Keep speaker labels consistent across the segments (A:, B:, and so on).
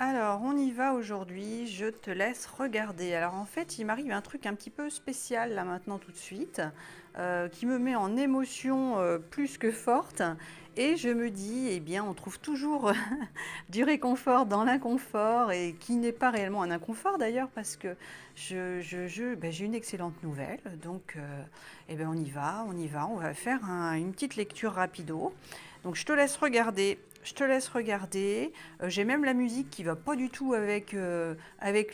A: Alors, on y va aujourd'hui, je te laisse regarder. Alors en fait, il m'arrive un truc un petit peu spécial là maintenant tout de suite, qui me met en émotion plus que forte. Et je me dis, eh bien, on trouve toujours du réconfort dans l'inconfort, et qui n'est pas réellement un inconfort d'ailleurs, parce que j'ai une excellente nouvelle. Donc, eh ben, on va faire une petite lecture rapido. Donc je te laisse regarder. Je te laisse regarder. J'ai même la musique qui va pas du tout avec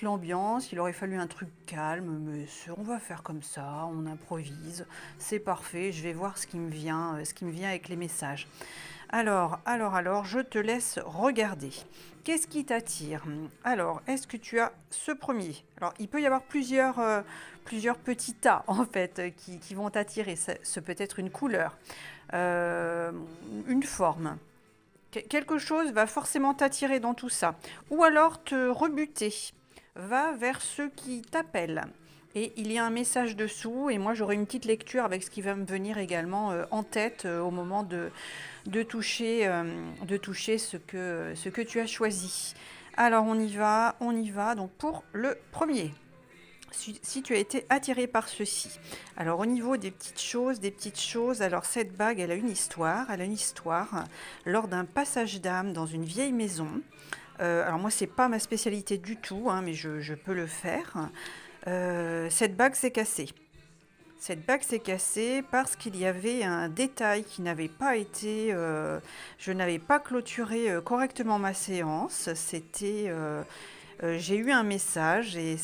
A: l'ambiance. Il aurait fallu un truc calme, mais on va faire comme ça, on improvise. C'est parfait. Je vais voir ce qui me vient avec les messages. Alors, je te laisse regarder. Qu'est-ce qui t'attire? Alors, est-ce que tu as ce premier? Alors, il peut y avoir plusieurs petits tas, en fait, qui vont t'attirer. Ce peut être une couleur, une forme. Quelque chose va forcément t'attirer dans tout ça. Ou alors te rebuter. Va vers ceux qui t'appellent. Et il y a un message dessous, et moi j'aurai une petite lecture avec ce qui va me venir également en tête au moment de toucher ce que tu as choisi. Alors on y va. Donc pour le premier. Si tu as été attiré par ceci. Alors au niveau des petites choses, alors cette bague, elle a une histoire. Lors d'un passage d'âme dans une vieille maison. Alors moi, c'est pas ma spécialité du tout, hein, mais je peux le faire. Cette bague s'est cassée. Cette bague s'est cassée parce qu'il y avait un détail qui n'avait pas été... je n'avais pas clôturé correctement ma séance. J'ai eu un message et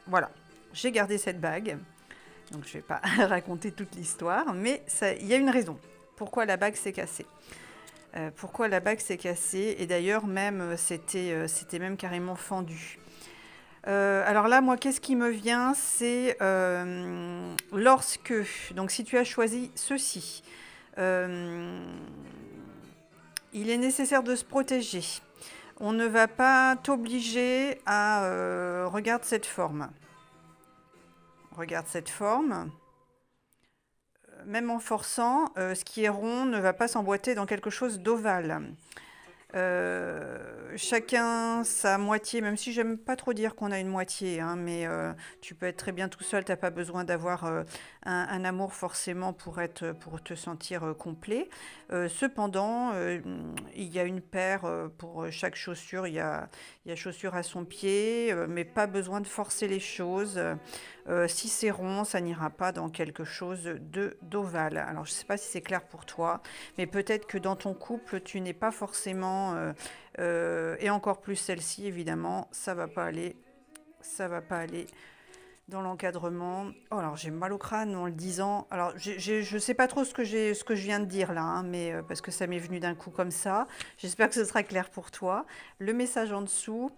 A: voilà, j'ai gardé cette bague. Donc je ne vais pas raconter toute l'histoire, mais il y a une raison. Pourquoi la bague s'est cassée? Pourquoi la bague s'est cassée? Et d'ailleurs, même c'était même carrément fendu. Alors là, moi, qu'est-ce qui me vient? C'est lorsque... Donc si tu as choisi ceci, il est nécessaire de se protéger. On ne va pas t'obliger à... regarde cette forme. Regarde cette forme. Même en forçant, ce qui est rond ne va pas s'emboîter dans quelque chose d'ovale. Chacun sa moitié, même si j'aime pas trop dire qu'on a une moitié, hein, mais tu peux être très bien tout seul, t'as pas besoin d'avoir un amour forcément pour te sentir complet. Cependant, il y a une paire pour chaque chaussure, il y a chaussure à son pied, mais pas besoin de forcer les choses. Si c'est rond, ça n'ira pas dans quelque chose d'ovale. Alors je sais pas si c'est clair pour toi, mais peut-être que dans ton couple, tu n'es pas forcément, et encore plus celle-ci, évidemment, ça va pas aller dans l'encadrement. Oh, alors j'ai mal au crâne en le disant. Alors je sais pas trop ce que je viens de dire là, hein, mais parce que ça m'est venu d'un coup comme ça. J'espère que ce sera clair pour toi. Le message en dessous,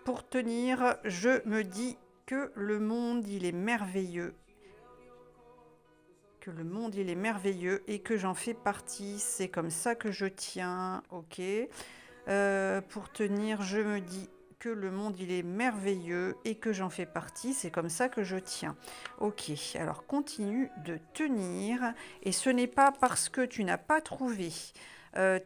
A: pour tenir, je me dis que le monde, il est merveilleux. Que le monde, il est merveilleux et que j'en fais partie. C'est comme ça que je tiens, ok. Pour tenir, je me dis que le monde, il est merveilleux et que j'en fais partie. C'est comme ça que je tiens. Ok, alors continue de tenir. Et ce n'est pas parce que tu n'as pas trouvé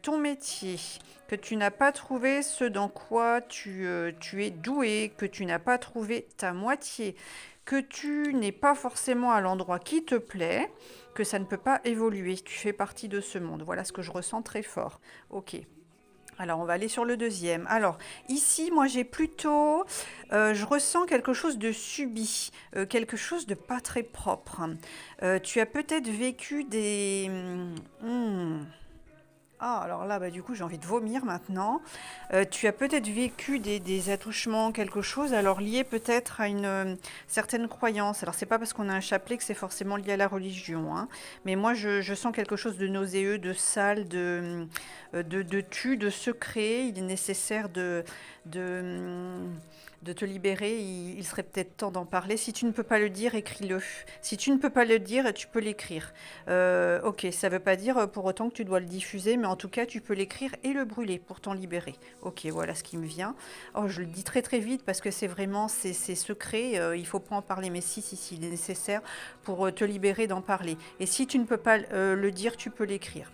A: ton métier, que tu n'as pas trouvé ce dans quoi tu es doué, que tu n'as pas trouvé ta moitié, que tu n'es pas forcément à l'endroit qui te plaît, que ça ne peut pas évoluer. Tu fais partie de ce monde. Voilà ce que je ressens très fort. Ok. Alors, on va aller sur le deuxième. Alors, ici, moi, j'ai plutôt... je ressens quelque chose de subi, quelque chose de pas très propre. Tu as peut-être vécu des... Ah, alors là, bah, du coup, j'ai envie de vomir maintenant. Tu as peut-être vécu des attouchements, quelque chose, alors lié peut-être à une certaine croyance. Alors, c'est pas parce qu'on a un chapelet que c'est forcément lié à la religion, hein. Mais moi, je sens quelque chose de nauséeux, de sale, de tu, de secret. Il est nécessaire de te libérer. Il serait peut-être temps d'en parler. Si tu ne peux pas le dire, écris-le. Si tu ne peux pas le dire, tu peux l'écrire. Ok, ça ne veut pas dire pour autant que tu dois le diffuser, mais en tout cas, tu peux l'écrire et le brûler pour t'en libérer. Ok, voilà ce qui me vient. Oh, je le dis très très vite parce que c'est vraiment, c'est secret, il ne faut pas en parler, mais si, il est nécessaire pour te libérer d'en parler. Et si tu ne peux pas le dire, tu peux l'écrire.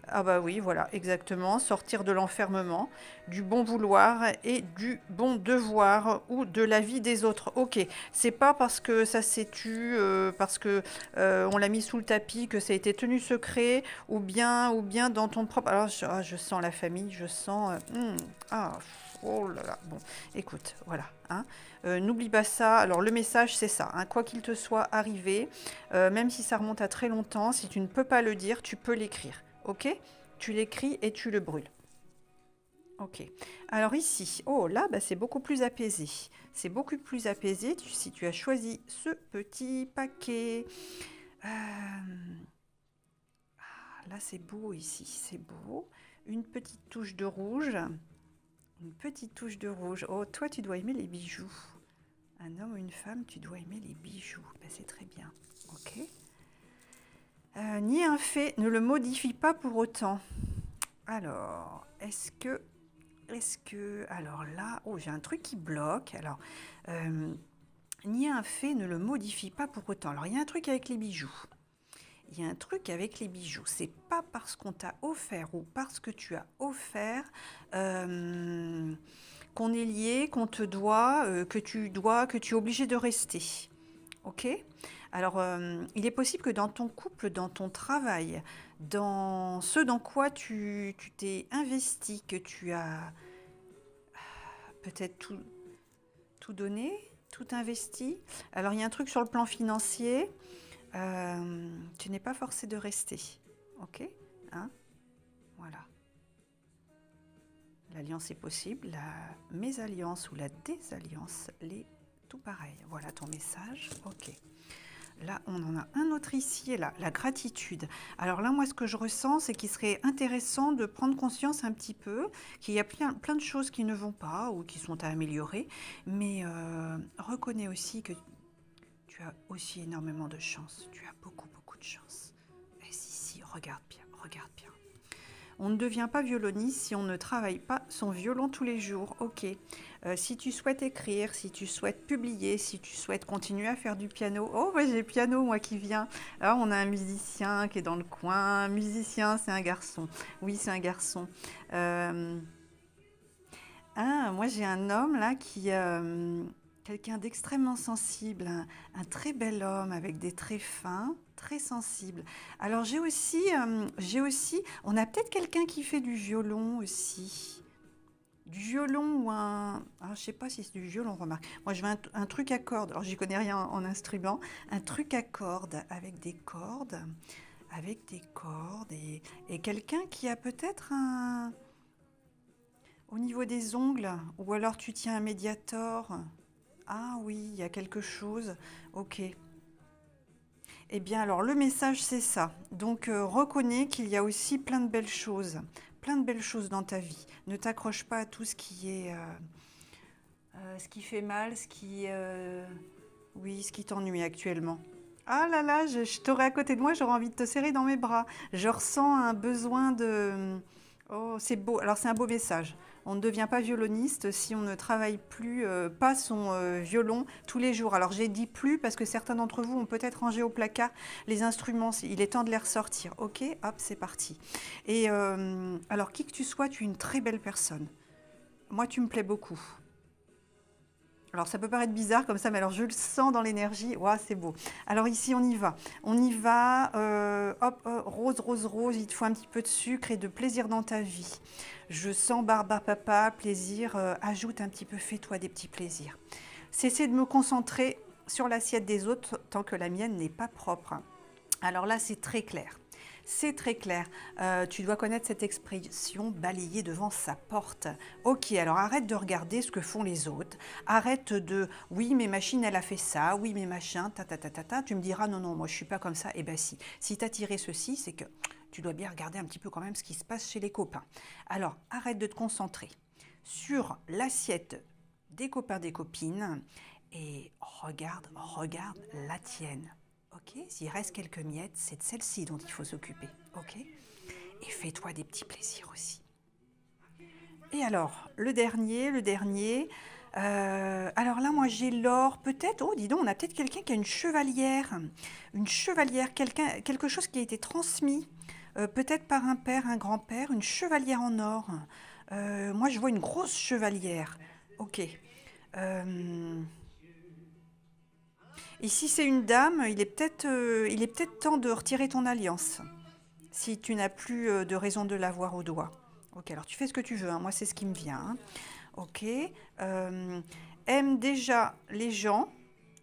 A: Ah bah oui, voilà, exactement. Sortir de l'enfermement, du bon vouloir et du bon devoir ou de l'avis des autres. Ok, c'est pas parce que ça s'est tu, parce que on l'a mis sous le tapis, que ça a été tenu secret, ou bien dans ton propre. Alors je sens la famille, je sens. Oh là là. Bon, écoute, voilà. Hein. N'oublie pas ça. Alors le message, c'est ça. Hein, quoi qu'il te soit arrivé, même si ça remonte à très longtemps, si tu ne peux pas le dire, tu peux l'écrire. Ok? Tu l'écris et tu le brûles. Ok. Alors ici, oh là, bah, c'est beaucoup plus apaisé. C'est beaucoup plus apaisé si tu as choisi ce petit paquet. Là, c'est beau ici, c'est beau. Une petite touche de rouge. Une petite touche de rouge. Oh, toi, tu dois aimer les bijoux. Un homme ou une femme, tu dois aimer les bijoux. Ben, c'est très bien. Ok. Ni un fait ne le modifie pas pour autant. Alors, alors là, oh, j'ai un truc qui bloque. Alors, euh, ni un fait ne le modifie pas pour autant. Alors, il y a un truc avec les bijoux. Il y a un truc avec les bijoux. C'est pas parce qu'on t'a offert ou parce que tu as offert qu'on est lié, qu'on te doit, que tu es obligé de rester. Ok? Alors, il est possible que dans ton couple, dans ton travail, dans ce dans quoi tu t'es investi, que tu as peut-être tout donné, tout investi. Alors, il y a un truc sur le plan financier. Tu n'es pas forcé de rester. Ok? Hein? Voilà. L'alliance est possible, la mésalliance ou la désalliance, l'est tout pareil. Voilà ton message. Ok. Là, on en a un autre ici, là, la gratitude. Alors là, moi, ce que je ressens, c'est qu'il serait intéressant de prendre conscience un petit peu qu'il y a plein de choses qui ne vont pas ou qui sont à améliorer, mais reconnais aussi que tu as aussi énormément de chance. Tu as beaucoup, beaucoup de chance. Et si, regarde bien, regarde bien. On ne devient pas violoniste si on ne travaille pas son violon tous les jours. Ok. Si tu souhaites écrire, si tu souhaites publier, si tu souhaites continuer à faire du piano. Oh, ouais, j'ai le piano, moi, qui vient. Alors, on a un musicien qui est dans le coin. Musicien, c'est un garçon. Oui, c'est un garçon. Euh, moi, j'ai un homme, là, qui... quelqu'un d'extrêmement sensible, un très bel homme avec des traits fins, très sensible. Alors j'ai aussi, on a peut-être quelqu'un qui fait du violon aussi. Du violon ou un... Ah, je sais pas si c'est du violon, remarque. Moi, je veux un truc à cordes. Alors, j'y connais rien en instrument. Un truc à cordes, avec des cordes, et quelqu'un qui a peut-être un... Au niveau des ongles, ou alors tu tiens un médiator. Ah oui, il y a quelque chose. Ok. Eh bien, alors, le message, c'est ça. Donc, reconnais qu'il y a aussi plein de belles choses dans ta vie. Ne t'accroche pas à tout ce qui est, ce qui fait mal, oui, ce qui t'ennuie actuellement. Ah là là, je t'aurais à côté de moi, j'aurais envie de te serrer dans mes bras. Je ressens un besoin de... Oh, c'est beau. Alors, c'est un beau message. On ne devient pas violoniste si on ne travaille plus, pas son violon tous les jours. Alors, j'ai dit plus parce que certains d'entre vous ont peut-être rangé au placard les instruments. Il est temps de les ressortir. Ok, hop, c'est parti. Et alors, qui que tu sois, tu es une très belle personne. Moi, tu me plais beaucoup. Alors ça peut paraître bizarre comme ça, mais alors je le sens dans l'énergie. Ouah, c'est beau. Alors ici, on y va. On y va. Hop, rose, rose, rose. Il te faut un petit peu de sucre et de plaisir dans ta vie. Je sens Barbara Papa, plaisir. Ajoute un petit peu, fais-toi des petits plaisirs. Cessez de me concentrer sur l'assiette des autres tant que la mienne n'est pas propre. Alors là, c'est très clair. C'est très clair. Tu dois connaître cette expression balayer devant sa porte. Ok, alors arrête de regarder ce que font les autres. Arrête de oui, mais machine, elle a fait ça. Oui, mais machin, ta ta ta ta ta. Tu me diras non, non, moi je suis pas comme ça. Eh ben si. Si tu as tiré ceci, c'est que tu dois bien regarder un petit peu quand même ce qui se passe chez les copains. Alors arrête de te concentrer sur l'assiette des copains, des copines et regarde la tienne. Ok, s'il reste quelques miettes, c'est de celle-ci dont il faut s'occuper. Ok, et fais-toi des petits plaisirs aussi. Et alors, le dernier. Alors là, moi j'ai l'or, peut-être. Oh, dis donc, on a peut-être quelqu'un qui a une chevalière. Une chevalière, quelque chose qui a été transmis peut-être par un père, un grand-père, une chevalière en or. Moi, je vois une grosse chevalière. Ok. Euh, Et si c'est une dame, il est peut-être temps de retirer ton alliance, si tu n'as plus de raison de l'avoir au doigt. Ok, alors tu fais ce que tu veux, hein, moi c'est ce qui me vient, hein. Ok. euh, Aime déjà les gens,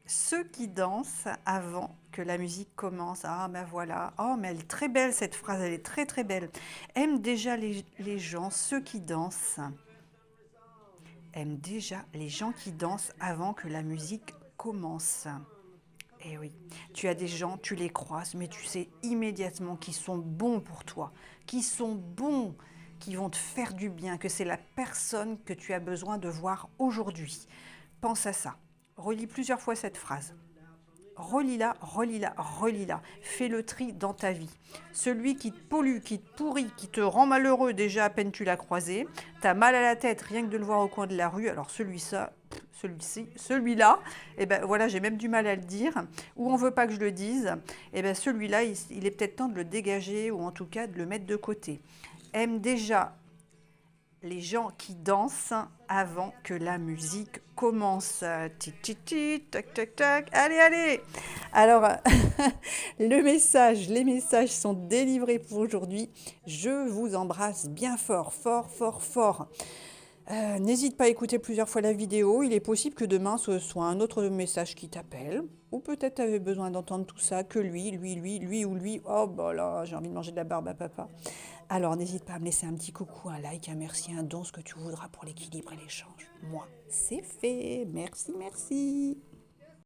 A: ceux qui dansent avant que la musique commence. Ah ben voilà, oh mais elle est très belle cette phrase, elle est très très belle. Aime déjà les gens, ceux qui dansent. Aime déjà les gens qui dansent avant que la musique commence. Eh oui, tu as des gens, tu les croises, mais tu sais immédiatement qu'ils sont bons pour toi, qu'ils sont bons, qui vont te faire du bien, que c'est la personne que tu as besoin de voir aujourd'hui. Pense à ça. Relis plusieurs fois cette phrase. Relis-la, relis-la, relis-la. Fais le tri dans ta vie. Celui qui te pollue, qui te pourrit, qui te rend malheureux déjà à peine tu l'as croisé. T'as mal à la tête rien que de le voir au coin de la rue. Alors celui-ci, celui-là, eh ben voilà, j'ai même du mal à le dire. Ou on veut pas que je le dise. Eh ben celui-là, il est peut-être temps de le dégager ou en tout cas de le mettre de côté. Aime déjà les gens qui dansent avant que la musique commence. Tic, tic, tic, tac, tac, tac. Allez, allez. Alors, les messages sont délivrés pour aujourd'hui. Je vous embrasse bien fort, fort, fort, fort. N'hésite pas à écouter plusieurs fois la vidéo. Il est possible que demain ce soit un autre message qui t'appelle. Ou peut-être tu avais besoin d'entendre tout ça, que lui ou lui. Oh bah là, j'ai envie de manger de la barbe à papa. Alors n'hésite pas à me laisser un petit coucou, un like, un merci, un don, ce que tu voudras pour l'équilibre et l'échange. Moi, c'est fait. Merci, merci.